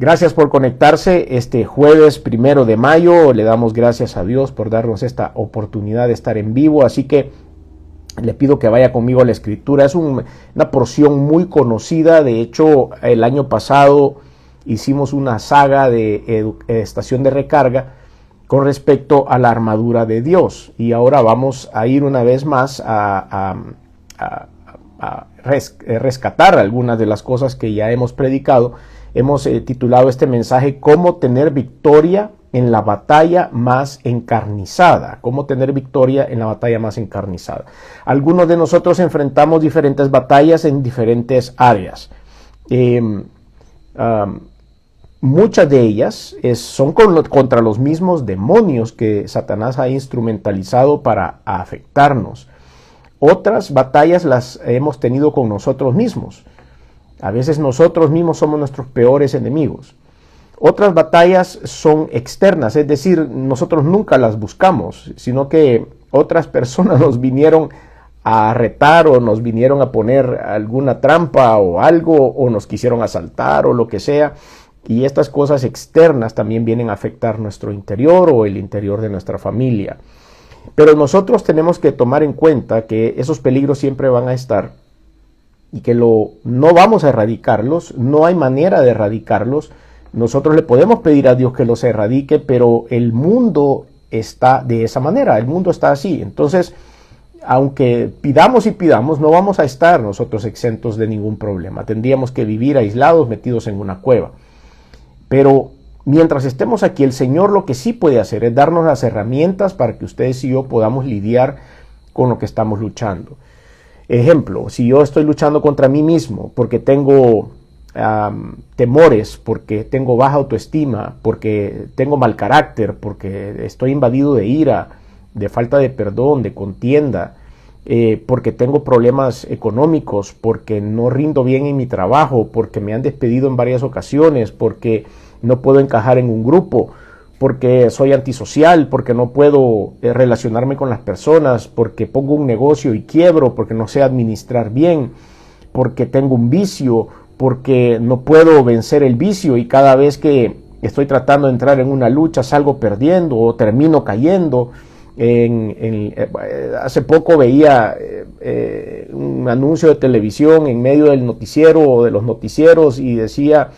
Gracias por conectarse este jueves 1 de mayo. Le damos gracias a Dios por darnos esta oportunidad de estar en vivo. Así que le pido que vaya conmigo a la escritura. Es una porción muy conocida. De hecho, el año pasado hicimos una saga de estación de recarga con respecto a la armadura de Dios. Y ahora vamos a ir una vez más a rescatar algunas de las cosas que ya hemos predicado. Hemos titulado este mensaje "Cómo tener victoria en la batalla más encarnizada". Cómo tener victoria en la batalla más encarnizada. Algunos de nosotros enfrentamos diferentes batallas en diferentes áreas. Muchas de ellas son contra los mismos demonios que Satanás ha instrumentalizado para afectarnos. Otras batallas las hemos tenido con nosotros mismos. A veces nosotros mismos somos nuestros peores enemigos. Otras batallas son externas, es decir, nosotros nunca las buscamos, sino que otras personas nos vinieron a retar o nos vinieron a poner alguna trampa o algo, o nos quisieron asaltar o lo que sea. Y estas cosas externas también vienen a afectar nuestro interior o el interior de nuestra familia. Pero nosotros tenemos que tomar en cuenta que esos peligros siempre van a estar y que no vamos a erradicarlos, no hay manera de erradicarlos. Nosotros le podemos pedir a Dios que los erradique, pero el mundo está de esa manera, el mundo está así. Entonces, aunque pidamos y pidamos, no vamos a estar nosotros exentos de ningún problema. Tendríamos que vivir aislados, metidos en una cueva. Pero mientras estemos aquí, el Señor lo que sí puede hacer es darnos las herramientas para que ustedes y yo podamos lidiar con lo que estamos luchando. Ejemplo, si yo estoy luchando contra mí mismo porque tengo temores, porque tengo baja autoestima, porque tengo mal carácter, porque estoy invadido de ira, de falta de perdón, de contienda, porque tengo problemas económicos, porque no rindo bien en mi trabajo, porque me han despedido en varias ocasiones, porque no puedo encajar en un grupo, porque soy antisocial, porque no puedo relacionarme con las personas, porque pongo un negocio y quiebro, porque no sé administrar bien, porque tengo un vicio, porque no puedo vencer el vicio y cada vez que estoy tratando de entrar en una lucha salgo perdiendo o termino cayendo. Hace poco veía un anuncio de televisión en medio del noticiero o de los noticieros y decía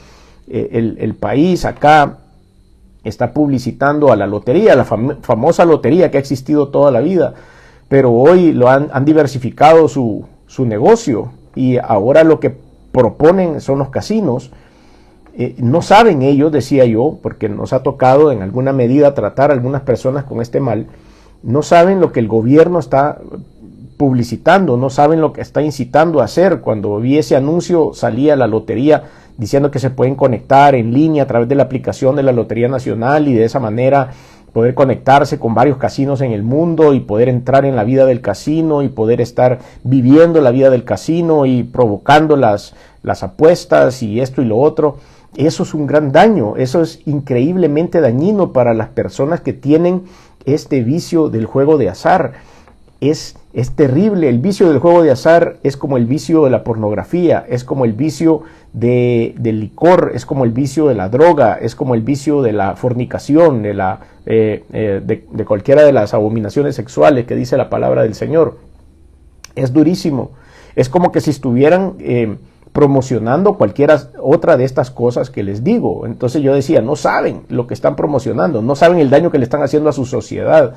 el país acá está publicitando a la lotería, la famosa lotería que ha existido toda la vida, pero hoy han diversificado su negocio y ahora lo que proponen son los casinos. No saben ellos, decía yo, porque nos ha tocado en alguna medida tratar a algunas personas con este mal. No saben lo que el gobierno está publicitando, no saben lo que está incitando a hacer. Cuando vi ese anuncio salía la lotería diciendo que se pueden conectar en línea a través de la aplicación de la Lotería Nacional y de esa manera poder conectarse con varios casinos en el mundo y poder entrar en la vida del casino y poder estar viviendo la vida del casino y provocando las apuestas y esto y lo otro. Eso es un gran daño, eso es increíblemente dañino para las personas que tienen este vicio del juego de azar. Es terrible. El vicio del juego de azar es como el vicio de la pornografía, es como el vicio del licor, es como el vicio de la droga, es como el vicio de la fornicación, de cualquiera de las abominaciones sexuales que dice la palabra del Señor. Es durísimo. Es como que si estuvieran promocionando cualquiera otra de estas cosas que les digo. Entonces yo decía, no saben lo que están promocionando, no saben el daño que le están haciendo a su sociedad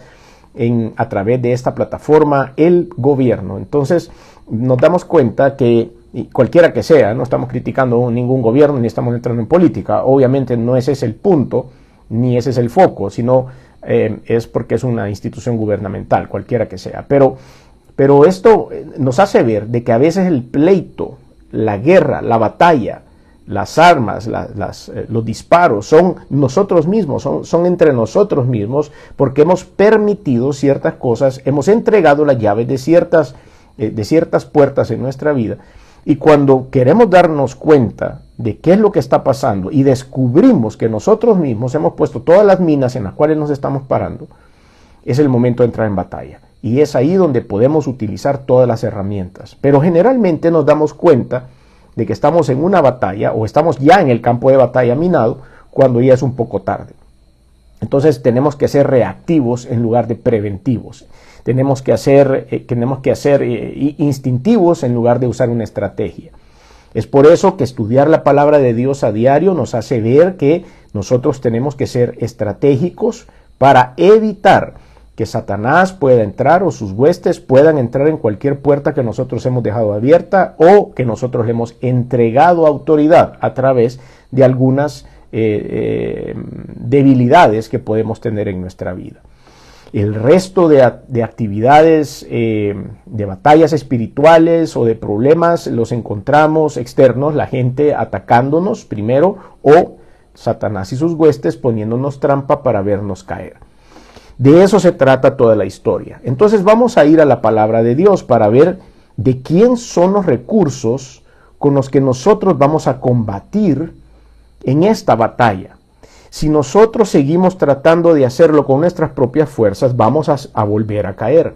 a través de esta plataforma, el gobierno. Entonces nos damos cuenta que cualquiera que sea, no estamos criticando ningún gobierno ni estamos entrando en política, obviamente no ese es el punto, ni ese es el foco, sino es porque es una institución gubernamental, cualquiera que sea. Pero esto nos hace ver de que a veces el pleito, la guerra, la batalla, las armas, los disparos son nosotros mismos, son entre nosotros mismos, porque hemos permitido ciertas cosas, hemos entregado las llaves de ciertas puertas en nuestra vida, y cuando queremos darnos cuenta de qué es lo que está pasando y descubrimos que nosotros mismos hemos puesto todas las minas en las cuales nos estamos parando, es el momento de entrar en batalla. Y es ahí donde podemos utilizar todas las herramientas. Pero generalmente nos damos cuenta de que estamos en una batalla o estamos ya en el campo de batalla minado cuando ya es un poco tarde. Entonces tenemos que ser reactivos en lugar de preventivos. Tenemos que ser instintivos en lugar de usar una estrategia. Es por eso que estudiar la palabra de Dios a diario nos hace ver que nosotros tenemos que ser estratégicos para evitar que Satanás pueda entrar o sus huestes puedan entrar en cualquier puerta que nosotros hemos dejado abierta o que nosotros le hemos entregado autoridad a través de algunas debilidades que podemos tener en nuestra vida. El resto de actividades, de batallas espirituales o de problemas los encontramos externos, la gente atacándonos primero o Satanás y sus huestes poniéndonos trampa para vernos caer. De eso se trata toda la historia. Entonces vamos a ir a la palabra de Dios para ver de quién son los recursos con los que nosotros vamos a combatir en esta batalla. Si nosotros seguimos tratando de hacerlo con nuestras propias fuerzas, vamos a volver a caer,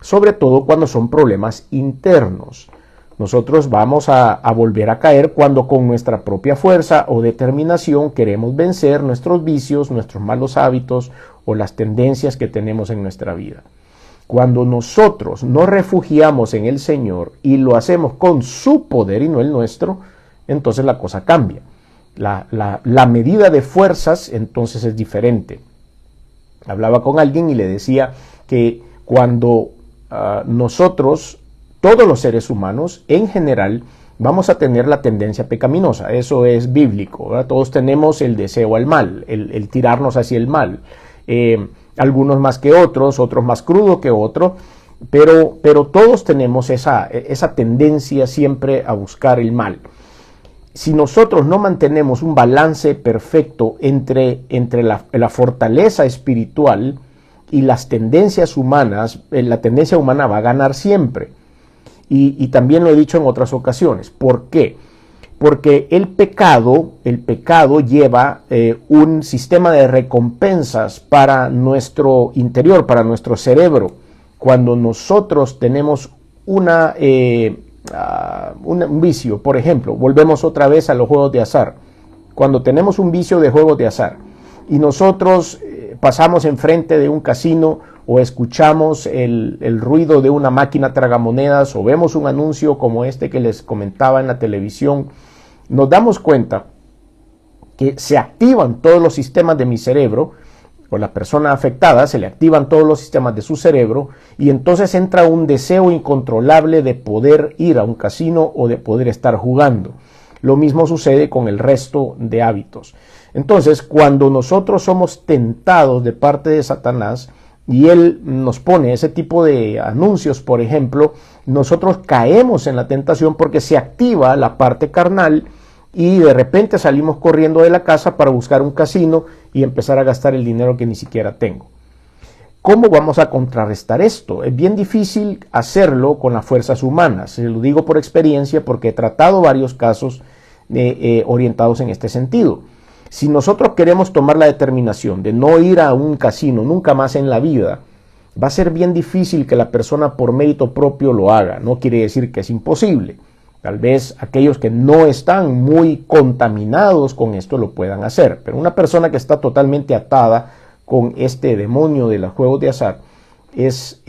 sobre todo cuando son problemas internos. Nosotros vamos a volver a caer cuando con nuestra propia fuerza o determinación queremos vencer nuestros vicios, nuestros malos hábitos o las tendencias que tenemos en nuestra vida. Cuando nosotros nos refugiamos en el Señor y lo hacemos con su poder y no el nuestro, entonces la cosa cambia. La medida de fuerzas entonces es diferente. Hablaba con alguien y le decía que cuando nosotros, todos los seres humanos en general, vamos a tener la tendencia pecaminosa, eso es bíblico, ¿verdad? Todos tenemos el deseo al mal, el tirarnos hacia el mal, algunos más que otros más crudo que otro, pero todos tenemos esa tendencia siempre a buscar el mal. Si nosotros no mantenemos un balance perfecto entre la fortaleza espiritual y las tendencias humanas, la tendencia humana va a ganar siempre. Y también lo he dicho en otras ocasiones. ¿Por qué? Porque el pecado lleva un sistema de recompensas para nuestro interior, para nuestro cerebro. Cuando nosotros tenemos un vicio, por ejemplo, volvemos otra vez a los juegos de azar. Cuando tenemos un vicio de juegos de azar y nosotros pasamos enfrente de un casino o escuchamos el ruido de una máquina tragamonedas o vemos un anuncio como este que les comentaba en la televisión, nos damos cuenta que se activan todos los sistemas de mi cerebro, o la persona afectada se le activan todos los sistemas de su cerebro y entonces entra un deseo incontrolable de poder ir a un casino o de poder estar jugando. Lo mismo sucede con el resto de hábitos. Entonces, cuando nosotros somos tentados de parte de Satanás y él nos pone ese tipo de anuncios, por ejemplo, nosotros caemos en la tentación porque se activa la parte carnal y de repente salimos corriendo de la casa para buscar un casino y empezar a gastar el dinero que ni siquiera tengo. ¿Cómo vamos a contrarrestar esto? Es bien difícil hacerlo con las fuerzas humanas. Se lo digo por experiencia porque he tratado varios casos orientados en este sentido. Si nosotros queremos tomar la determinación de no ir a un casino nunca más en la vida, va a ser bien difícil que la persona por mérito propio lo haga. No quiere decir que es imposible. Tal vez aquellos que no están muy contaminados con esto lo puedan hacer, pero una persona que está totalmente atada con este demonio de los juegos de azar es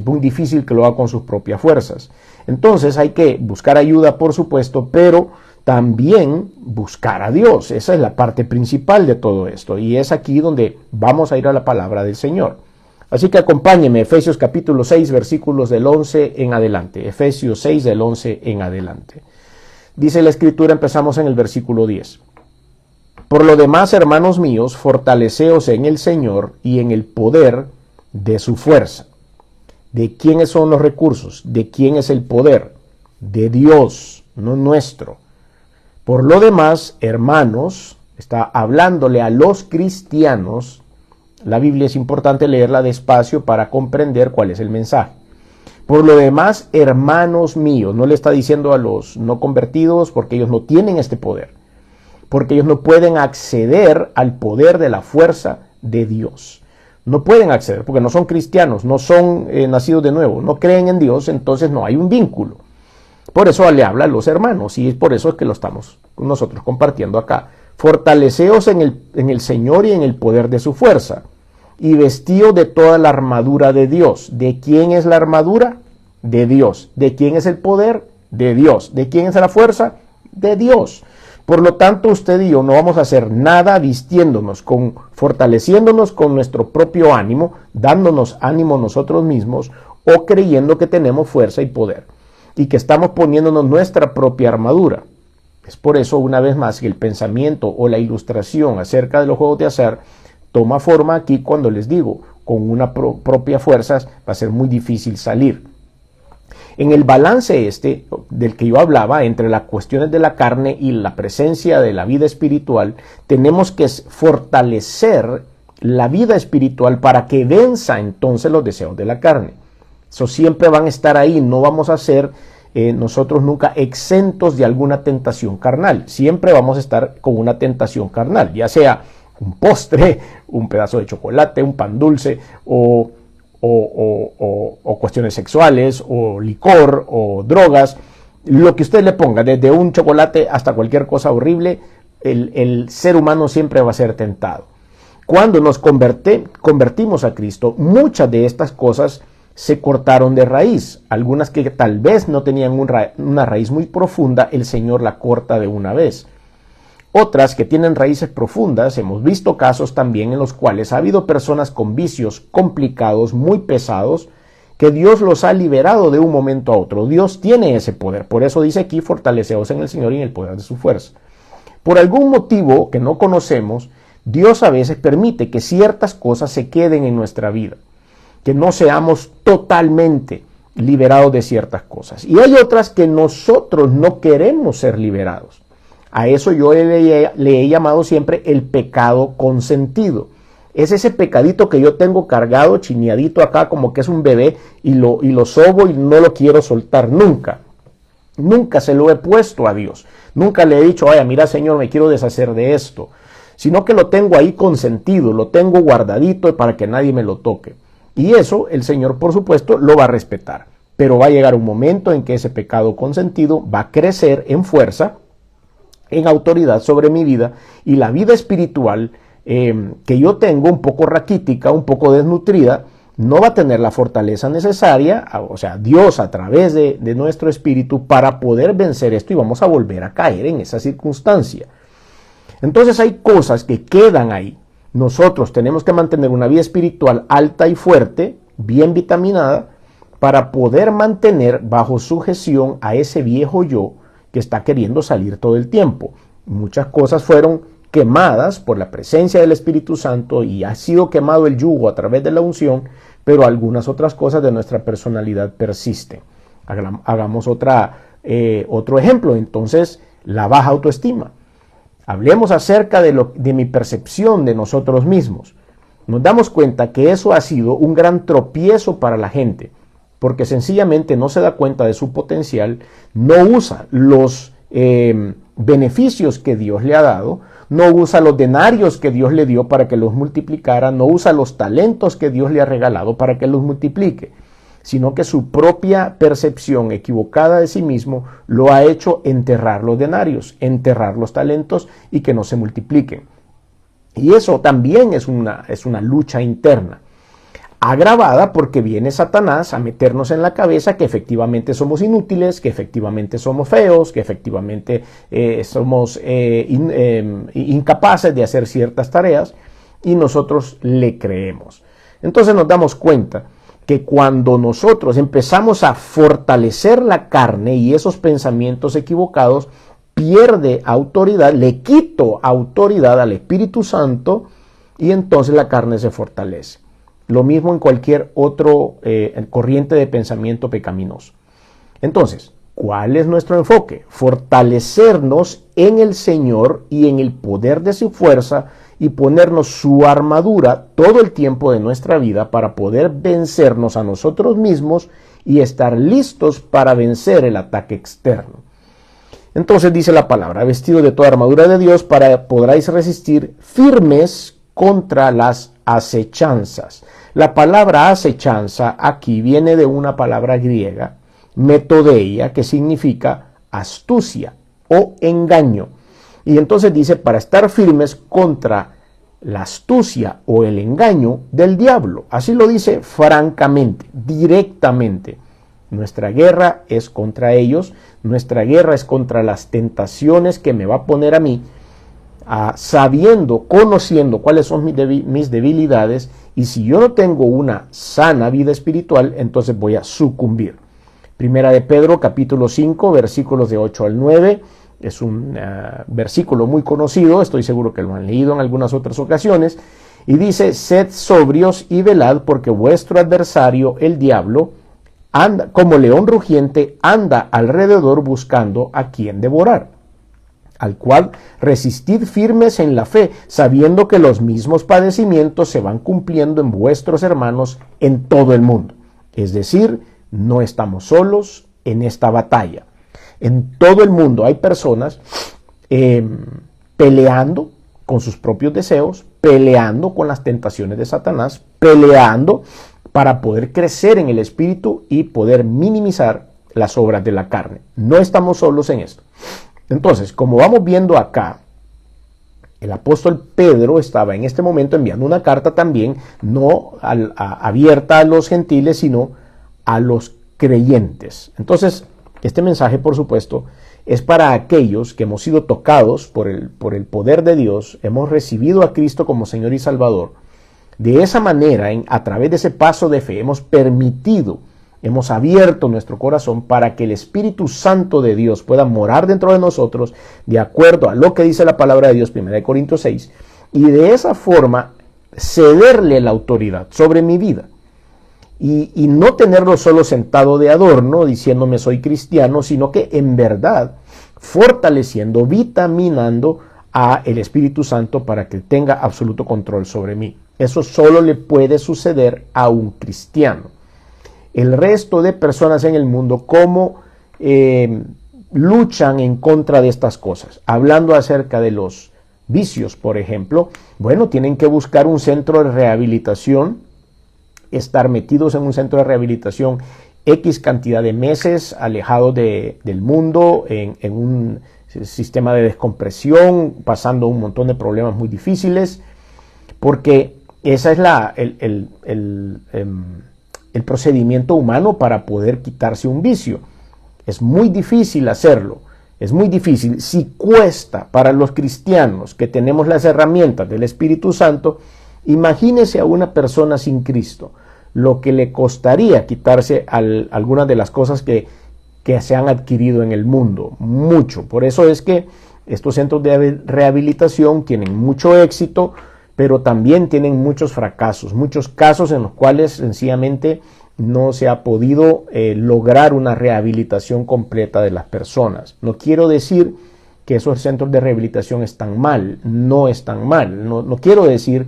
muy difícil que lo haga con sus propias fuerzas. Entonces hay que buscar ayuda, por supuesto, pero también buscar a Dios. Esa es la parte principal de todo esto y es aquí donde vamos a ir a la palabra del Señor. Así que acompáñeme, Efesios capítulo 6, versículos del 11 en adelante. Efesios 6 del 11 en adelante. Dice la Escritura, empezamos en el versículo 10. Por lo demás, hermanos míos, fortaleceos en el Señor y en el poder de su fuerza. ¿De quiénes son los recursos? ¿De quién es el poder? De Dios, no nuestro. Por lo demás, hermanos, está hablándole a los cristianos. La Biblia es importante leerla despacio para comprender cuál es el mensaje. Por lo demás, hermanos míos, no le está diciendo a los no convertidos porque ellos no tienen este poder, porque ellos no pueden acceder al poder de la fuerza de Dios. No pueden acceder porque no son cristianos, no son nacidos de nuevo, no creen en Dios, entonces no hay un vínculo. Por eso le habla a los hermanos y es por eso es que lo estamos nosotros compartiendo acá. Fortaleceos en el Señor y en el poder de su fuerza y vestíos de toda la armadura de Dios. ¿De quién es la armadura? De Dios. ¿De quién es el poder? De Dios. ¿De quién es la fuerza? De Dios. Por lo tanto, usted y yo no vamos a hacer nada fortaleciéndonos con nuestro propio ánimo, dándonos ánimo nosotros mismos o creyendo que tenemos fuerza y poder y que estamos poniéndonos nuestra propia armadura. Es por eso, una vez más, que el pensamiento o la ilustración acerca de los juegos de azar toma forma aquí cuando les digo, con una propia fuerza va a ser muy difícil salir. En el balance del que yo hablaba entre las cuestiones de la carne y la presencia de la vida espiritual, tenemos que fortalecer la vida espiritual para que venza entonces los deseos de la carne. Eso siempre van a estar ahí, no vamos a ser nosotros nunca exentos de alguna tentación carnal. Siempre vamos a estar con una tentación carnal, ya sea un postre, un pedazo de chocolate, un pan dulce o cuestiones sexuales o licor o drogas, lo que usted le ponga, desde un chocolate hasta cualquier cosa horrible, el ser humano siempre va a ser tentado. Cuando nos convertimos a Cristo, muchas de estas cosas se cortaron de raíz. Algunas que tal vez no tenían una raíz muy profunda, el Señor la corta de una vez. Otras que tienen raíces profundas, hemos visto casos también en los cuales ha habido personas con vicios complicados, muy pesados, que Dios los ha liberado de un momento a otro. Dios tiene ese poder, por eso dice aquí, fortaleceos en el Señor y en el poder de su fuerza. Por algún motivo que no conocemos, Dios a veces permite que ciertas cosas se queden en nuestra vida, que no seamos totalmente liberados de ciertas cosas. Y hay otras que nosotros no queremos ser liberados. A eso yo le he llamado siempre el pecado consentido. Es ese pecadito que yo tengo cargado, chineadito acá, como que es un bebé, y lo sobo y no lo quiero soltar nunca. Nunca se lo he puesto a Dios. Nunca le he dicho, vaya, mira Señor, me quiero deshacer de esto. Sino que lo tengo ahí consentido, lo tengo guardadito para que nadie me lo toque. Y eso el Señor, por supuesto, lo va a respetar. Pero va a llegar un momento en que ese pecado consentido va a crecer en fuerza, en autoridad sobre mi vida, y la vida espiritual que yo tengo un poco raquítica, un poco desnutrida, no va a tener la fortaleza necesaria, o sea, Dios a través de nuestro espíritu para poder vencer esto y vamos a volver a caer en esa circunstancia. Entonces hay cosas que quedan ahí. Nosotros tenemos que mantener una vida espiritual alta y fuerte, bien vitaminada, para poder mantener bajo sujeción a ese viejo yo que está queriendo salir todo el tiempo. Muchas cosas fueron quemadas por la presencia del Espíritu Santo y ha sido quemado el yugo a través de la unción, pero algunas otras cosas de nuestra personalidad persisten. Hagamos otro ejemplo, entonces, la baja autoestima. Hablemos acerca de mi percepción de nosotros mismos. Nos damos cuenta que eso ha sido un gran tropiezo para la gente, porque sencillamente no se da cuenta de su potencial, no usa los beneficios que Dios le ha dado, no usa los denarios que Dios le dio para que los multiplicara, no usa los talentos que Dios le ha regalado para que los multiplique, sino que su propia percepción equivocada de sí mismo lo ha hecho enterrar los denarios, enterrar los talentos y que no se multipliquen. Y eso también es una lucha interna, agravada porque viene Satanás a meternos en la cabeza que efectivamente somos inútiles, que efectivamente somos feos, que efectivamente somos incapaces de hacer ciertas tareas y nosotros le creemos. Entonces nos damos cuenta que cuando nosotros empezamos a fortalecer la carne y esos pensamientos equivocados, pierde autoridad, le quito autoridad al Espíritu Santo y entonces la carne se fortalece. Lo mismo en cualquier otro corriente de pensamiento pecaminoso. Entonces, ¿cuál es nuestro enfoque? Fortalecernos en el Señor y en el poder de su fuerza y ponernos su armadura todo el tiempo de nuestra vida para poder vencernos a nosotros mismos y estar listos para vencer el ataque externo. Entonces dice la palabra, vestido de toda armadura de Dios para podráis resistir firmes contra las acechanzas. La palabra acechanza aquí viene de una palabra griega metodeia, que significa astucia o engaño. Y entonces dice, para estar firmes contra la astucia o el engaño del diablo. Así lo dice francamente, directamente. Nuestra guerra es contra ellos, nuestra guerra es contra las tentaciones que me va a poner a mí, sabiendo, conociendo cuáles son mis debilidades, y si yo no tengo una sana vida espiritual, entonces voy a sucumbir. Primera de Pedro, capítulo 5, versículos de 8 al 9, es un versículo muy conocido, estoy seguro que lo han leído en algunas otras ocasiones, y dice, sed sobrios y velad, porque vuestro adversario, el diablo, anda como león rugiente, anda alrededor buscando a quien devorar, al cual resistid firmes en la fe, sabiendo que los mismos padecimientos se van cumpliendo en vuestros hermanos en todo el mundo. Es decir, no estamos solos en esta batalla. En todo el mundo hay personas peleando con sus propios deseos, peleando con las tentaciones de Satanás, peleando para poder crecer en el espíritu y poder minimizar las obras de la carne. No estamos solos en esto. Entonces, como vamos viendo acá, el apóstol Pedro estaba en este momento enviando una carta también, no abierta a los gentiles, sino a los creyentes. Entonces, este mensaje, por supuesto, es para aquellos que hemos sido tocados por el poder de Dios, hemos recibido a Cristo como Señor y Salvador. De esa manera, a través de ese paso de fe, hemos abierto nuestro corazón para que el Espíritu Santo de Dios pueda morar dentro de nosotros, de acuerdo a lo que dice la palabra de Dios, 1 Corintios 6, y de esa forma cederle la autoridad sobre mi vida. Y no tenerlo solo sentado de adorno, diciéndome soy cristiano, sino que en verdad fortaleciendo, vitaminando a el Espíritu Santo para que tenga absoluto control sobre mí. Eso solo le puede suceder a un cristiano. El resto de personas en el mundo, ¿cómo luchan en contra de estas cosas? Hablando acerca de los vicios, por ejemplo, bueno, tienen que buscar un centro de rehabilitación, estar metidos en un centro de rehabilitación X cantidad de meses, alejados del mundo, en un sistema de descompresión, pasando un montón de problemas muy difíciles, porque ese es el procedimiento humano para poder quitarse un vicio. Es muy difícil hacerlo, es muy difícil. Si cuesta para los cristianos que tenemos las herramientas del Espíritu Santo, imagínese a una persona sin Cristo, lo que le costaría quitarse algunas de las cosas que se han adquirido en el mundo, mucho. Por eso es que estos centros de rehabilitación tienen mucho éxito, pero también tienen muchos fracasos, muchos casos en los cuales sencillamente no se ha podido lograr una rehabilitación completa de las personas. No quiero decir que esos centros de rehabilitación están mal, no están mal, no quiero decir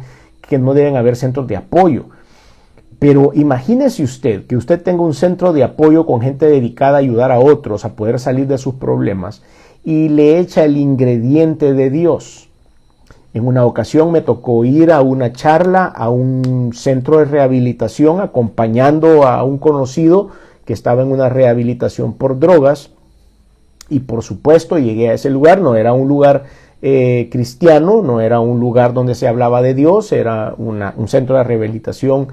que no deben haber centros de apoyo, pero imagínese usted que usted tenga un centro de apoyo con gente dedicada a ayudar a otros a poder salir de sus problemas y le echa el ingrediente de Dios. En una ocasión me tocó ir a una charla a un centro de rehabilitación acompañando a un conocido que estaba en una rehabilitación por drogas, y por supuesto llegué a ese lugar. No era un lugar cristiano, no era un lugar donde se hablaba de Dios, era un centro de rehabilitación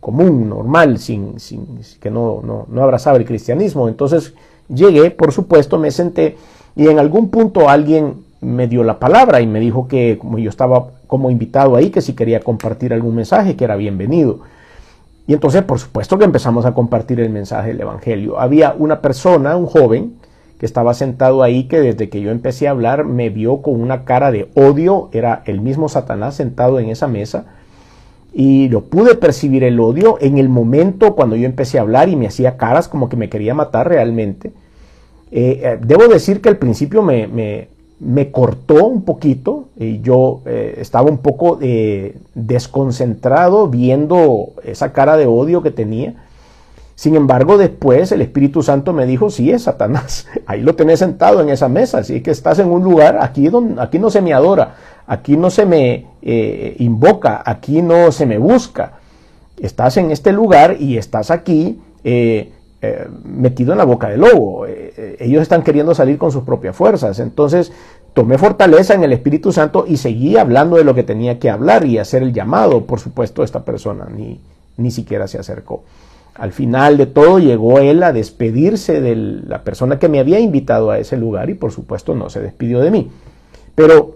común, normal, sin que no abrazaba el cristianismo. Entonces llegué, por supuesto, me senté, y en algún punto alguien me dio la palabra y me dijo que como yo estaba como invitado ahí, que si quería compartir algún mensaje, que era bienvenido. Y entonces, por supuesto, que empezamos a compartir el mensaje del Evangelio. Había una persona, un joven, que estaba sentado ahí, que desde que yo empecé a hablar me vio con una cara de odio. Era el mismo Satanás sentado en esa mesa, y lo pude percibir el odio en el momento cuando yo empecé a hablar, y me hacía caras como que me quería matar realmente. Debo decir que al principio me cortó un poquito, y yo estaba un poco desconcentrado viendo esa cara de odio que tenía. Sin embargo, después el Espíritu Santo me dijo, sí, es Satanás, ahí lo tenés sentado en esa mesa, así que estás en un lugar, aquí no se me adora, aquí no se me invoca, aquí no se me busca. Estás en este lugar y estás aquí metido en la boca del lobo. Ellos están queriendo salir con sus propias fuerzas. Entonces tomé fortaleza en el Espíritu Santo y seguí hablando de lo que tenía que hablar y hacer el llamado. Por supuesto, esta persona ni siquiera se acercó. Al final de todo llegó él a despedirse de la persona que me había invitado a ese lugar y por supuesto no se despidió de mí. Pero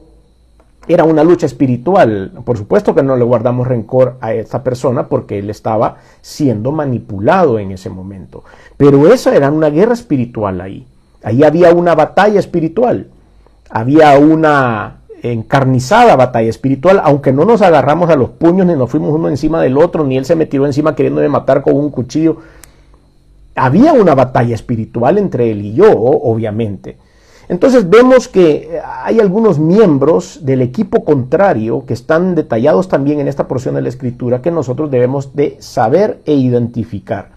era una lucha espiritual. Por supuesto que no le guardamos rencor a esta persona porque él estaba siendo manipulado en ese momento. Pero esa era una guerra espiritual ahí. Ahí había una batalla espiritual. Había una encarnizada batalla espiritual, aunque no nos agarramos a los puños, ni nos fuimos uno encima del otro, ni él se me tiró encima queriéndome matar con un cuchillo. Había una batalla espiritual entre él y yo, obviamente. Entonces vemos que hay algunos miembros del equipo contrario que están detallados también en esta porción de la Escritura que nosotros debemos de saber e identificar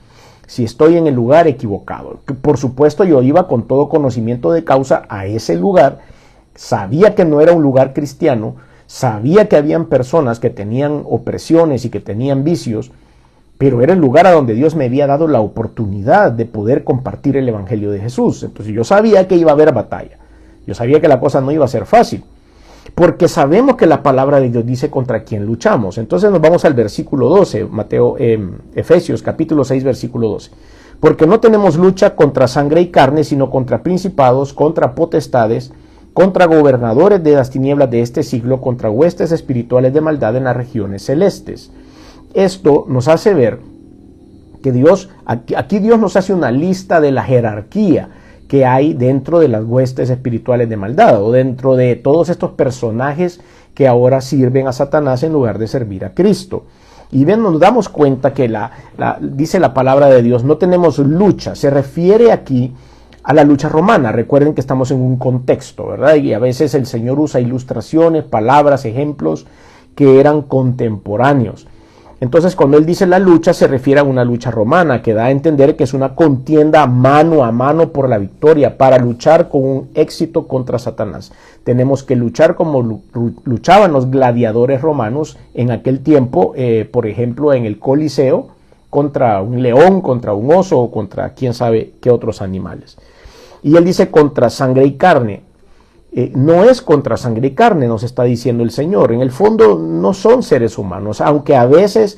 si estoy en el lugar equivocado. Por supuesto yo iba con todo conocimiento de causa a ese lugar, sabía que no era un lugar cristiano, sabía que habían personas que tenían opresiones y que tenían vicios, pero era el lugar a donde Dios me había dado la oportunidad de poder compartir el Evangelio de Jesús. Entonces yo sabía que iba a haber batalla. Yo sabía que la cosa no iba a ser fácil. Porque sabemos que la palabra de Dios dice contra quién luchamos. Entonces nos vamos al versículo 12, Efesios capítulo 6, versículo 12. Porque no tenemos lucha contra sangre y carne, sino contra principados, contra potestades, contra gobernadores de las tinieblas de este siglo, contra huestes espirituales de maldad en las regiones celestes. Esto nos hace ver que Dios, aquí Dios nos hace una lista de la jerarquía que hay dentro de las huestes espirituales de maldad o dentro de todos estos personajes que ahora sirven a Satanás en lugar de servir a Cristo. Y bien, nos damos cuenta que dice la palabra de Dios, no tenemos lucha, se refiere aquí a la lucha romana. Recuerden que estamos en un contexto, ¿verdad? Y a veces el Señor usa ilustraciones, palabras, ejemplos que eran contemporáneos. Entonces, cuando él dice la lucha, se refiere a una lucha romana, que da a entender que es una contienda mano a mano por la victoria, para luchar con un éxito contra Satanás. Tenemos que luchar como luchaban los gladiadores romanos en aquel tiempo, por ejemplo, en el Coliseo, contra un león, contra un oso o contra quién sabe qué otros animales. Y él dice contra sangre y carne. No es contra sangre y carne, nos está diciendo el Señor. En el fondo no son seres humanos, aunque a veces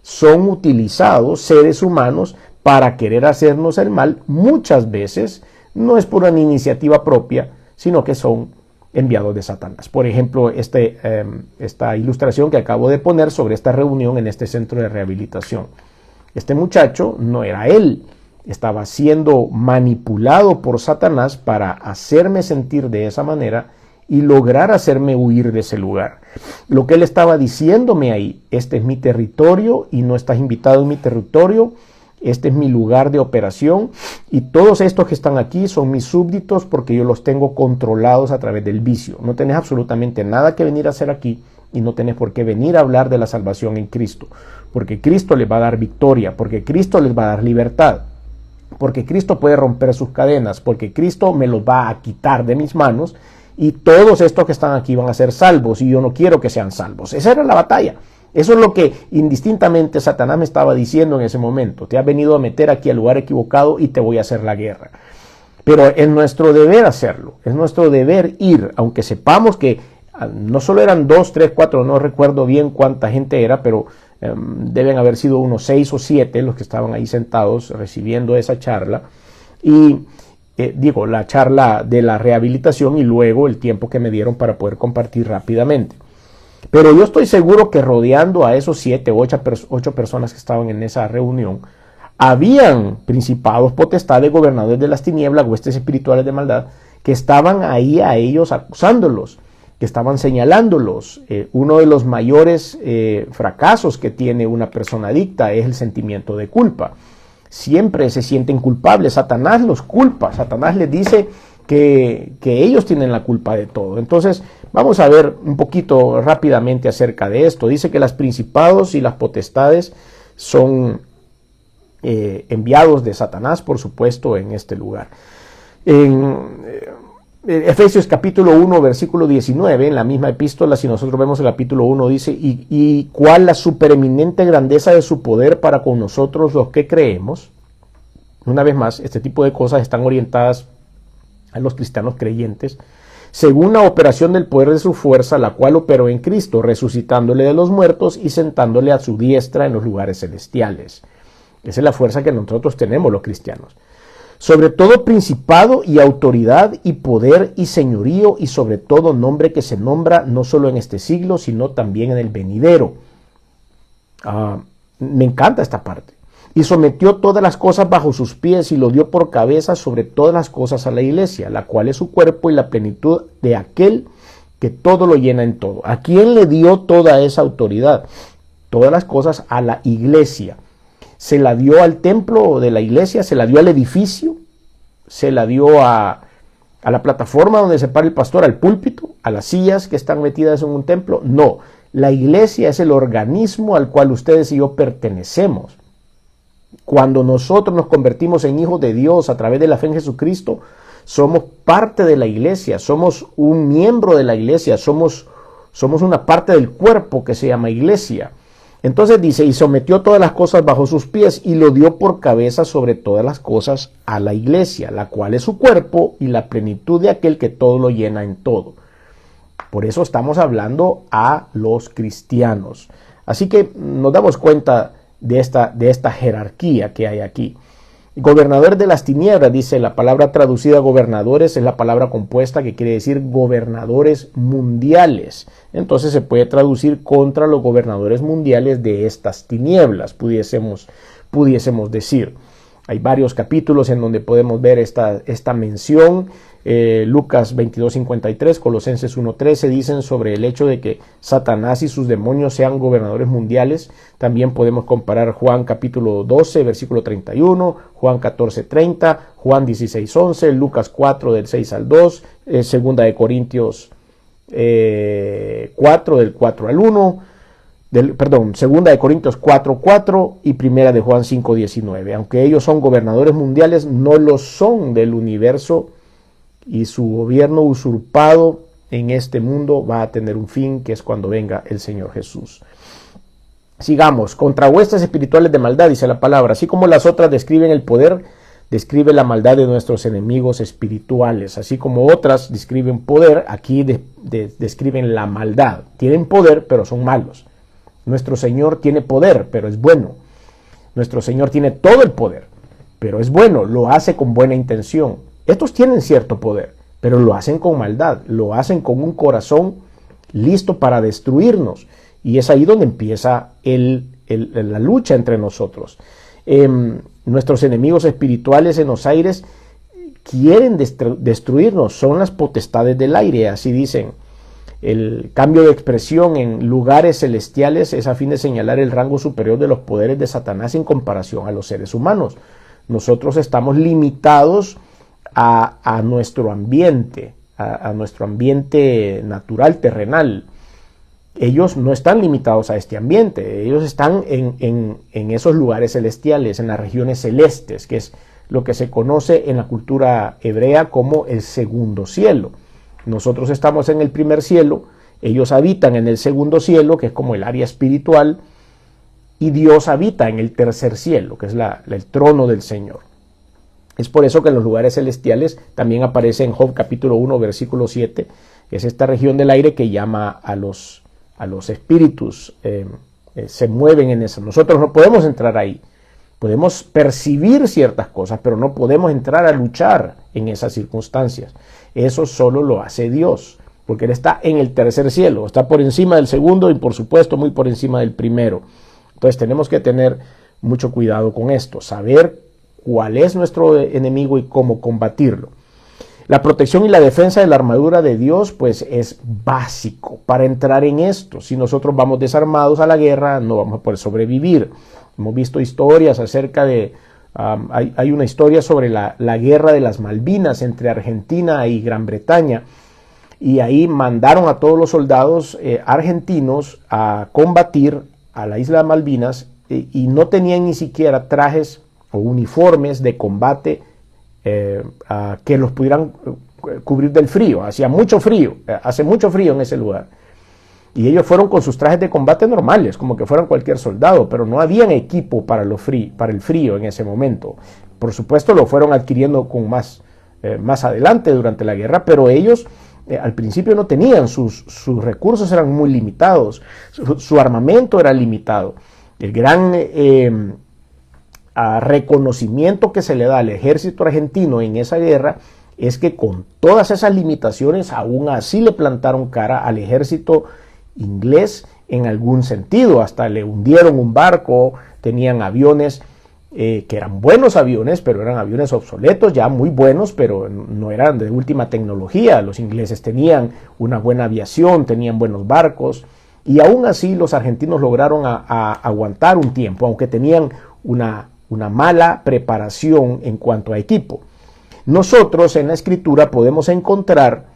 son utilizados seres humanos para querer hacernos el mal. Muchas veces no es por una iniciativa propia, sino que son enviados de Satanás. Por ejemplo, esta ilustración que acabo de poner sobre esta reunión en este centro de rehabilitación. Este muchacho no era él. Estaba siendo manipulado por Satanás para hacerme sentir de esa manera y lograr hacerme huir de ese lugar. Lo que él estaba diciéndome ahí, este es mi territorio y no estás invitado en mi territorio, este es mi lugar de operación y todos estos que están aquí son mis súbditos porque yo los tengo controlados a través del vicio. No tenés absolutamente nada que venir a hacer aquí y no tenés por qué venir a hablar de la salvación en Cristo, porque Cristo les va a dar victoria, porque Cristo les va a dar libertad. Porque Cristo puede romper sus cadenas, porque Cristo me los va a quitar de mis manos y todos estos que están aquí van a ser salvos y yo no quiero que sean salvos. Esa era la batalla. Eso es lo que indistintamente Satanás me estaba diciendo en ese momento. Te has venido a meter aquí al lugar equivocado y te voy a hacer la guerra. Pero es nuestro deber hacerlo, es nuestro deber ir, aunque sepamos que no solo eran 2, 3, 4, no recuerdo bien cuánta gente era, pero deben haber sido unos 6 o 7 los que estaban ahí sentados recibiendo esa charla y la charla de la rehabilitación y luego el tiempo que me dieron para poder compartir rápidamente. Pero yo estoy seguro que rodeando a esos 7 o 8 personas que estaban en esa reunión, habían principados, potestades, gobernadores de las tinieblas, huestes espirituales de maldad, que estaban ahí a ellos acusándolos, que estaban señalándolos. Uno de los mayores fracasos que tiene una persona adicta es el sentimiento de culpa. Siempre se sienten culpables. Satanás los culpa. Satanás les dice que ellos tienen la culpa de todo. Entonces, vamos a ver un poquito rápidamente acerca de esto. Dice que los principados y las potestades son enviados de Satanás, por supuesto, en este lugar. Efesios capítulo 1, versículo 19, en la misma epístola, si nosotros vemos el capítulo 1, dice, y cuál la supereminente grandeza de su poder para con nosotros los que creemos, Una vez más, este tipo de cosas están orientadas a los cristianos creyentes según la operación del poder de su fuerza, la cual operó en Cristo, resucitándole de los muertos y sentándole a su diestra en los lugares celestiales. Esa es la fuerza que nosotros tenemos los cristianos. Sobre todo principado y autoridad y poder y señorío y sobre todo nombre que se nombra no solo en este siglo, sino también en el venidero. Me encanta esta parte. Y sometió todas las cosas bajo sus pies y lo dio por cabeza sobre todas las cosas a la iglesia, la cual es su cuerpo y la plenitud de aquel que todo lo llena en todo. ¿A quién le dio toda esa autoridad? Todas las cosas a la iglesia. Se la dio al templo de la iglesia, se la dio al edificio, se la dio a la plataforma donde se para el pastor, al púlpito, a las sillas que están metidas en un templo. No, la iglesia es el organismo al cual ustedes y yo pertenecemos. Cuando nosotros nos convertimos en hijos de Dios a través de la fe en Jesucristo, somos parte de la iglesia, somos un miembro de la iglesia, somos una parte del cuerpo que se llama iglesia. Entonces dice, y sometió todas las cosas bajo sus pies y lo dio por cabeza sobre todas las cosas a la iglesia, la cual es su cuerpo y la plenitud de aquel que todo lo llena en todo. Por eso estamos hablando a los cristianos. Así que nos damos cuenta de esta jerarquía que hay aquí. Gobernador de las tinieblas, dice la palabra traducida gobernadores, es la palabra compuesta que quiere decir gobernadores mundiales. Entonces se puede traducir contra los gobernadores mundiales de estas tinieblas, pudiésemos decir. Hay varios capítulos en donde podemos ver esta mención. Lucas 22:53, Colosenses 1:13 dicen sobre el hecho de que Satanás y sus demonios sean gobernadores mundiales. También podemos comparar Juan capítulo 12, versículo 31, Juan 14:30, Juan 16:11, Lucas 4 del 6 al 2, segunda de Corintios 4 del 4 al 1, segunda de Corintios 4:4 y primera de Juan 5:19. Aunque ellos son gobernadores mundiales, no lo son del universo, y su gobierno usurpado en este mundo va a tener un fin, que es cuando venga el Señor Jesús. Sigamos. Contra huestes espirituales de maldad, dice la palabra. Así como las otras describen el poder, describe la maldad de nuestros enemigos espirituales. Así como otras describen poder, aquí describen la maldad. Tienen poder, pero son malos. Nuestro Señor tiene poder, pero es bueno. Nuestro Señor tiene todo el poder, pero es bueno, lo hace con buena intención. Estos tienen cierto poder, pero lo hacen con maldad, lo hacen con un corazón listo para destruirnos. Y es ahí donde empieza la lucha entre nosotros. Nuestros enemigos espirituales en los aires quieren destruirnos, son las potestades del aire, así dicen. El cambio de expresión en lugares celestiales es a fin de señalar el rango superior de los poderes de Satanás en comparación a los seres humanos. Nosotros estamos limitados a nuestro ambiente, a nuestro ambiente natural, terrenal. Ellos no están limitados a este ambiente, ellos están en esos lugares celestiales, en las regiones celestes, que es lo que se conoce en la cultura hebrea como el segundo cielo. Nosotros estamos en el primer cielo, ellos habitan en el segundo cielo, que es como el área espiritual, y Dios habita en el tercer cielo, que es el trono del Señor. Es por eso que en los lugares celestiales también aparece en Job capítulo 1, versículo 7, es esta región del aire que llama a los espíritus, se mueven en eso. Nosotros no podemos entrar ahí, podemos percibir ciertas cosas, pero no podemos entrar a luchar en esas circunstancias. Eso solo lo hace Dios, porque Él está en el tercer cielo, está por encima del segundo y por supuesto muy por encima del primero. Entonces tenemos que tener mucho cuidado con esto, saber cuál es nuestro enemigo y cómo combatirlo. La protección y la defensa de la armadura de Dios pues es básico para entrar en esto. Si nosotros vamos desarmados a la guerra, no vamos a poder sobrevivir. Hemos visto historias acerca de, hay una historia sobre la guerra de las Malvinas entre Argentina y Gran Bretaña, y ahí mandaron a todos los soldados argentinos a combatir a la isla de Malvinas y no tenían ni siquiera trajes o uniformes de combate que los pudieran cubrir del frío. Hacía mucho frío, hace mucho frío en ese lugar. Y ellos fueron con sus trajes de combate normales, como que fueran cualquier soldado, pero no habían equipo para el frío en ese momento. Por supuesto lo fueron adquiriendo con más adelante durante la guerra, pero ellos al principio no tenían, sus recursos eran muy limitados, su armamento era limitado. El gran reconocimiento que se le da al ejército argentino en esa guerra es que con todas esas limitaciones aún así le plantaron cara al ejército inglés en algún sentido, hasta le hundieron un barco, tenían aviones que eran buenos aviones, pero eran aviones obsoletos, ya muy buenos, pero no eran de última tecnología. Los ingleses tenían una buena aviación, tenían buenos barcos, y aún así los argentinos lograron aguantar un tiempo, aunque tenían una mala preparación en cuanto a equipo. Nosotros en la Escritura podemos encontrar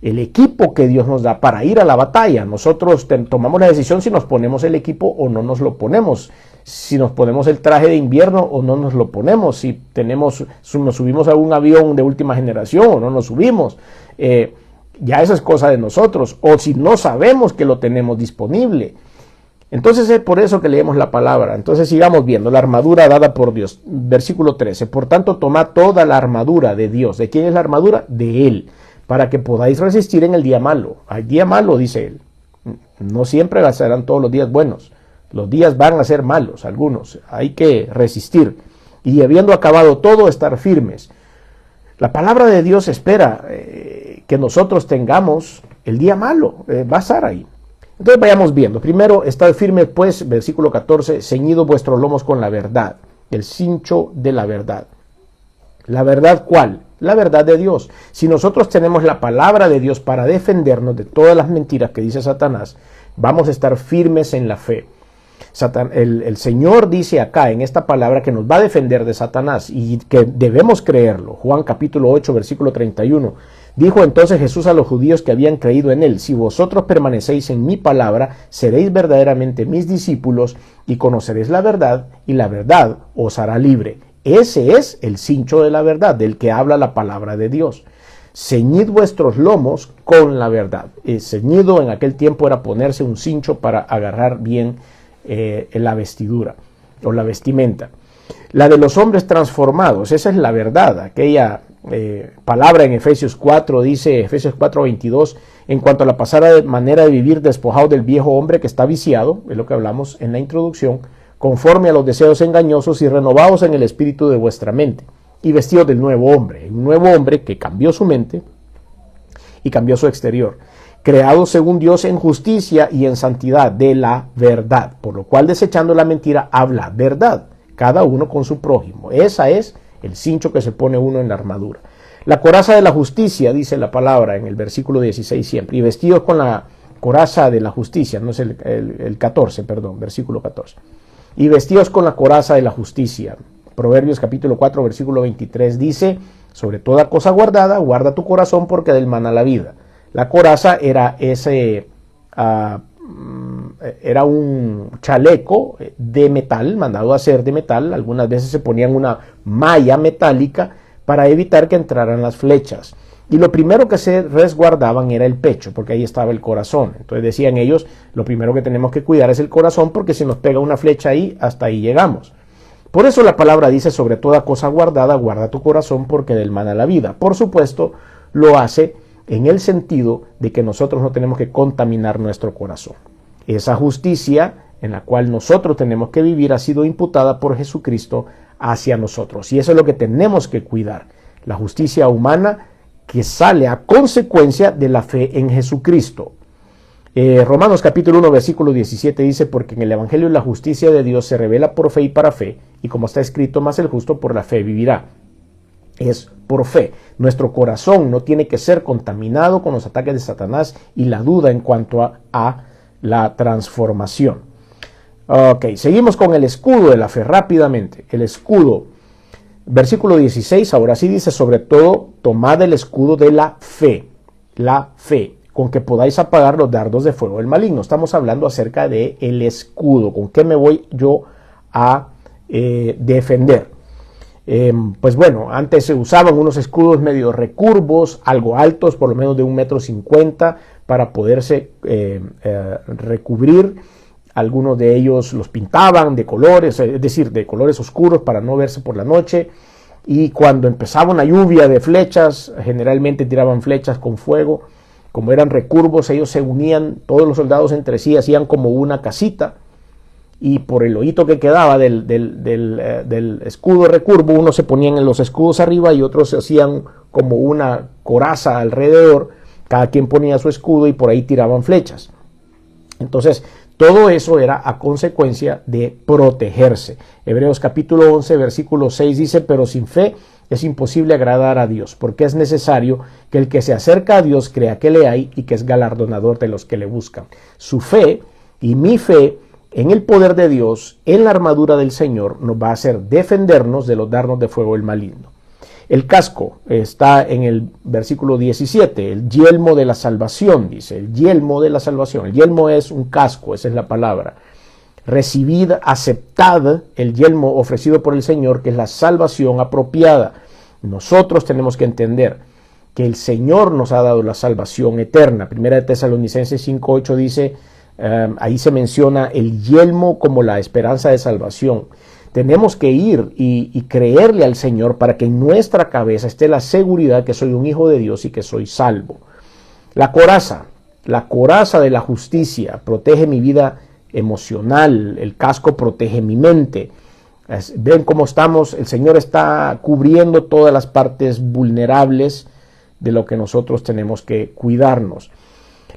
el equipo que Dios nos da para ir a la batalla. Nosotros tomamos la decisión si nos ponemos el equipo o no nos lo ponemos, si nos ponemos el traje de invierno o no nos lo ponemos, si nos subimos a un avión de última generación o no nos subimos. Ya eso es cosa de nosotros, o si no sabemos que lo tenemos disponible. Entonces es por eso que leemos la palabra. Entonces sigamos viendo la armadura dada por Dios. Versículo 13. Por tanto, tomad toda la armadura de Dios. ¿De quién es la armadura? De Él, para que podáis resistir en el día malo. Hay día malo, dice Él. No siempre serán todos los días buenos. Los días van a ser malos, algunos. Hay que resistir. Y habiendo acabado todo, estar firmes. La palabra de Dios espera que nosotros tengamos el día malo. Va a estar ahí. Entonces vayamos viendo. Primero, estad firmes pues, versículo 14, ceñidos vuestros lomos con la verdad, el cincho de la verdad. ¿La verdad cuál? La verdad de Dios. Si nosotros tenemos la palabra de Dios para defendernos de todas las mentiras que dice Satanás, vamos a estar firmes en la fe. El Señor dice acá en esta palabra que nos va a defender de Satanás y que debemos creerlo. Juan capítulo 8, versículo 31. Dijo entonces Jesús a los judíos que habían creído en él: si vosotros permanecéis en mi palabra, seréis verdaderamente mis discípulos y conoceréis la verdad, y la verdad os hará libre. Ese es el cincho de la verdad, del que habla la palabra de Dios. Ceñid vuestros lomos con la verdad. Ceñido en aquel tiempo era ponerse un cincho para agarrar bien la vestidura o la vestimenta. La de los hombres transformados, esa es la verdad. Aquella palabra en Efesios 4 dice, Efesios 4:22, en cuanto a la pasada manera de vivir, despojado del viejo hombre que está viciado, es lo que hablamos en la introducción, conforme a los deseos engañosos, y renovados en el espíritu de vuestra mente, y vestidos del nuevo hombre, un nuevo hombre que cambió su mente y cambió su exterior, creado según Dios en justicia y en santidad de la verdad, por lo cual, desechando la mentira, habla verdad, cada uno con su prójimo. Esa es el cincho que se pone uno en la armadura. La coraza de la justicia, dice la palabra en el versículo 16 siempre, y vestidos con la coraza de la justicia, no es el 14, perdón, versículo 14. Y vestidos con la coraza de la justicia. Proverbios capítulo 4, versículo 23 dice, sobre toda cosa guardada, guarda tu corazón porque del mana la vida. La coraza era era un chaleco de metal, mandado a hacer de metal. Algunas veces se ponían una malla metálica para evitar que entraran las flechas. Y lo primero que se resguardaban era el pecho, porque ahí estaba el corazón. Entonces decían ellos, lo primero que tenemos que cuidar es el corazón, porque si nos pega una flecha ahí, hasta ahí llegamos. Por eso la palabra dice, sobre toda cosa guardada, guarda tu corazón, porque del mana la vida. Por supuesto, lo hace en el sentido de que nosotros no tenemos que contaminar nuestro corazón. Esa justicia en la cual nosotros tenemos que vivir ha sido imputada por Jesucristo hacia nosotros. Y eso es lo que tenemos que cuidar. La justicia humana que sale a consecuencia de la fe en Jesucristo. Romanos capítulo 1 versículo 17 dice, porque en el evangelio la justicia de Dios se revela por fe y para fe, y como está escrito, más el justo por la fe vivirá. Es por fe. Nuestro corazón no tiene que ser contaminado con los ataques de Satanás y la duda en cuanto a la transformación. Ok, seguimos con el escudo de la fe rápidamente. El escudo, versículo 16, ahora sí dice, sobre todo, tomad el escudo de la fe, con que podáis apagar los dardos de fuego del maligno. Estamos hablando acerca de el escudo, con qué me voy yo a defender. Pues bueno, antes se usaban unos escudos medio recurvos, algo altos, por lo menos de 1,50 m, para poderse recubrir. Algunos de ellos los pintaban de colores, es decir, de colores oscuros para no verse por la noche. y cuando empezaba una lluvia de flechas, generalmente tiraban flechas con fuego. Como eran recurvos, ellos se unían, todos los soldados entre sí, hacían como una casita, y por el hoyito que quedaba del escudo recurvo, unos se ponían en los escudos arriba y otros se hacían como una coraza alrededor, cada quien ponía su escudo y por ahí tiraban flechas. Entonces, todo eso era a consecuencia de protegerse. Hebreos capítulo 11, versículo 6 dice, pero sin fe es imposible agradar a Dios, porque es necesario que el que se acerca a Dios crea que le hay y que es galardonador de los que le buscan. Su fe y mi fe en el poder de Dios, en la armadura del Señor, nos va a hacer defendernos de los dardos de fuego del maligno. El casco está en el versículo 17, el yelmo de la salvación, dice, el yelmo de la salvación. El yelmo es un casco, esa es la palabra. Recibid, aceptad el yelmo ofrecido por el Señor, que es la salvación apropiada. Nosotros tenemos que entender que el Señor nos ha dado la salvación eterna. Primera de Tesalonicenses 5:8 dice, ahí se menciona el yelmo como la esperanza de salvación. Tenemos que ir y creerle al Señor para que en nuestra cabeza esté la seguridad que soy un hijo de Dios y que soy salvo. La coraza de la justicia protege mi vida emocional, el casco protege mi mente. Ven cómo estamos, el Señor está cubriendo todas las partes vulnerables de lo que nosotros tenemos que cuidarnos.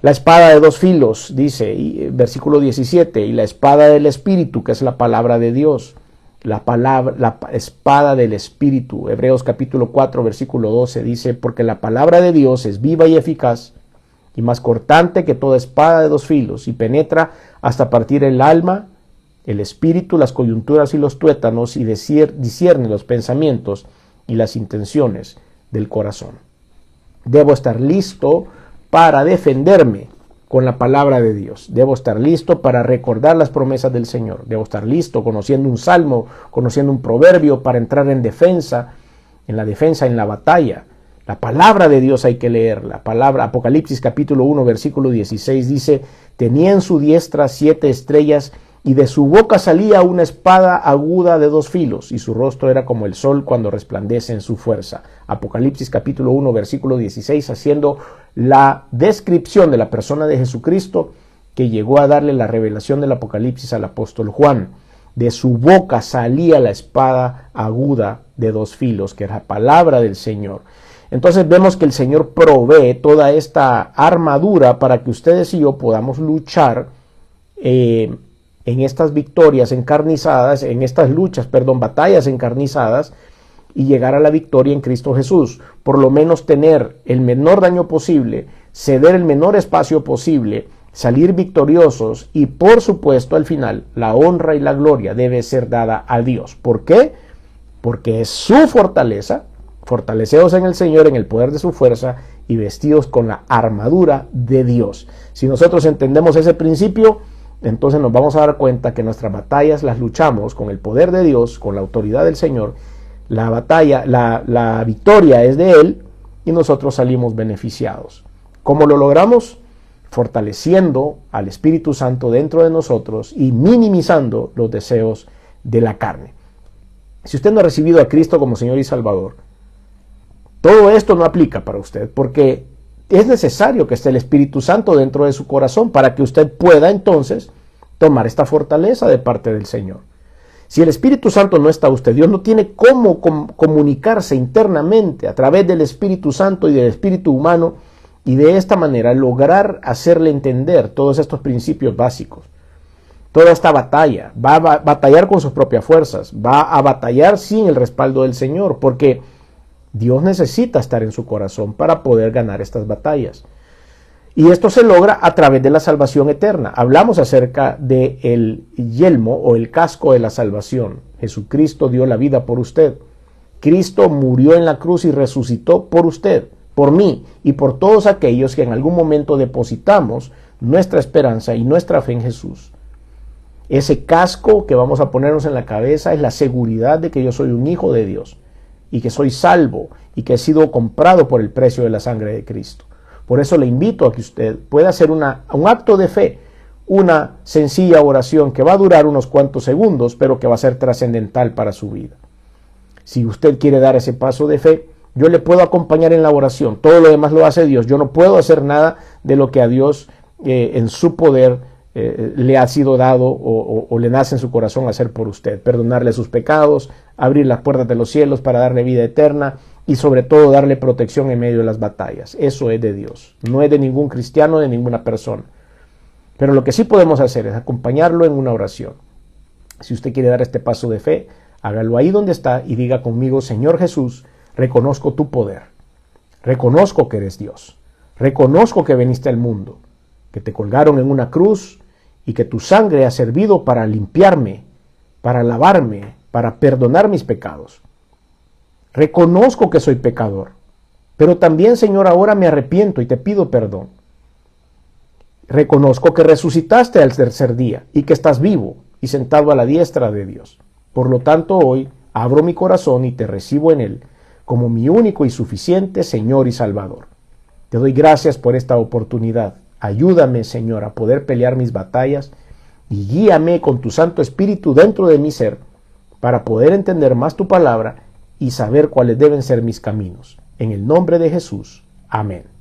La espada de dos filos, dice, versículo 17, y la espada del Espíritu, que es la palabra de Dios. La espada del Espíritu. Hebreos capítulo 4, versículo 12 dice, porque la palabra de Dios es viva y eficaz y más cortante que toda espada de dos filos y penetra hasta partir el alma, el espíritu, las coyunturas y los tuétanos y discierne los pensamientos y las intenciones del corazón. Debo estar listo para defenderme con la palabra de Dios. Debo estar listo para recordar las promesas del Señor. Debo estar listo conociendo un salmo, conociendo un proverbio para entrar en la batalla. La palabra de Dios hay que leer. La palabra, Apocalipsis capítulo 1, versículo 16 dice, tenía en su diestra 7 estrellas y de su boca salía una espada aguda de dos filos y su rostro era como el sol cuando resplandece en su fuerza. Apocalipsis capítulo 1, versículo 16, haciendo la descripción de la persona de Jesucristo que llegó a darle la revelación del Apocalipsis al apóstol Juan. De su boca salía la espada aguda de dos filos, que es la palabra del Señor. Entonces vemos que el Señor provee toda esta armadura para que ustedes y yo podamos luchar en estas victorias encarnizadas, en estas batallas encarnizadas, y llegar a la victoria en Cristo Jesús. Por lo menos tener el menor daño posible, ceder el menor espacio posible, salir victoriosos y por supuesto al final la honra y la gloria debe ser dada a Dios. ¿Por qué? Porque es su fortaleza. Fortaleceos en el Señor, en el poder de su fuerza y vestidos con la armadura de Dios. Si nosotros entendemos ese principio, entonces nos vamos a dar cuenta que nuestras batallas las luchamos con el poder de Dios, con la autoridad del Señor. La victoria es de Él y nosotros salimos beneficiados. ¿Cómo lo logramos? Fortaleciendo al Espíritu Santo dentro de nosotros y minimizando los deseos de la carne. Si usted no ha recibido a Cristo como Señor y Salvador, todo esto no aplica para usted porque es necesario que esté el Espíritu Santo dentro de su corazón para que usted pueda entonces tomar esta fortaleza de parte del Señor. Si el Espíritu Santo no está usted, Dios no tiene cómo comunicarse internamente a través del Espíritu Santo y del Espíritu humano y de esta manera lograr hacerle entender todos estos principios básicos. Toda esta batalla, va a batallar con sus propias fuerzas, va a batallar sin el respaldo del Señor, porque Dios necesita estar en su corazón para poder ganar estas batallas. Y esto se logra a través de la salvación eterna. Hablamos acerca del yelmo o el casco de la salvación. Jesucristo dio la vida por usted. Cristo murió en la cruz y resucitó por usted, por mí y por todos aquellos que en algún momento depositamos nuestra esperanza y nuestra fe en Jesús. Ese casco que vamos a ponernos en la cabeza es la seguridad de que yo soy un hijo de Dios y que soy salvo y que he sido comprado por el precio de la sangre de Cristo. Por eso le invito a que usted pueda hacer un acto de fe, una sencilla oración que va a durar unos cuantos segundos, pero que va a ser trascendental para su vida. Si usted quiere dar ese paso de fe, yo le puedo acompañar en la oración. Todo lo demás lo hace Dios. Yo no puedo hacer nada de lo que a Dios en su poder le ha sido dado o le nace en su corazón hacer por usted. Perdonarle sus pecados, abrir las puertas de los cielos para darle vida eterna y sobre todo darle protección en medio de las batallas. Eso es de Dios. No es de ningún cristiano, de ninguna persona. Pero lo que sí podemos hacer es acompañarlo en una oración. Si usted quiere dar este paso de fe, hágalo ahí donde está y diga conmigo: Señor Jesús, reconozco tu poder. Reconozco que eres Dios. Reconozco que viniste al mundo, que te colgaron en una cruz y que tu sangre ha servido para limpiarme, para lavarme, para perdonar mis pecados. Reconozco que soy pecador, pero también, Señor, ahora me arrepiento y te pido perdón. Reconozco que resucitaste al tercer día y que estás vivo y sentado a la diestra de Dios. Por lo tanto, hoy abro mi corazón y te recibo en él como mi único y suficiente Señor y Salvador. Te doy gracias por esta oportunidad. Ayúdame, Señor, a poder pelear mis batallas y guíame con tu Santo Espíritu dentro de mi ser para poder entender más tu palabra y saber cuáles deben ser mis caminos. En el nombre de Jesús. Amén.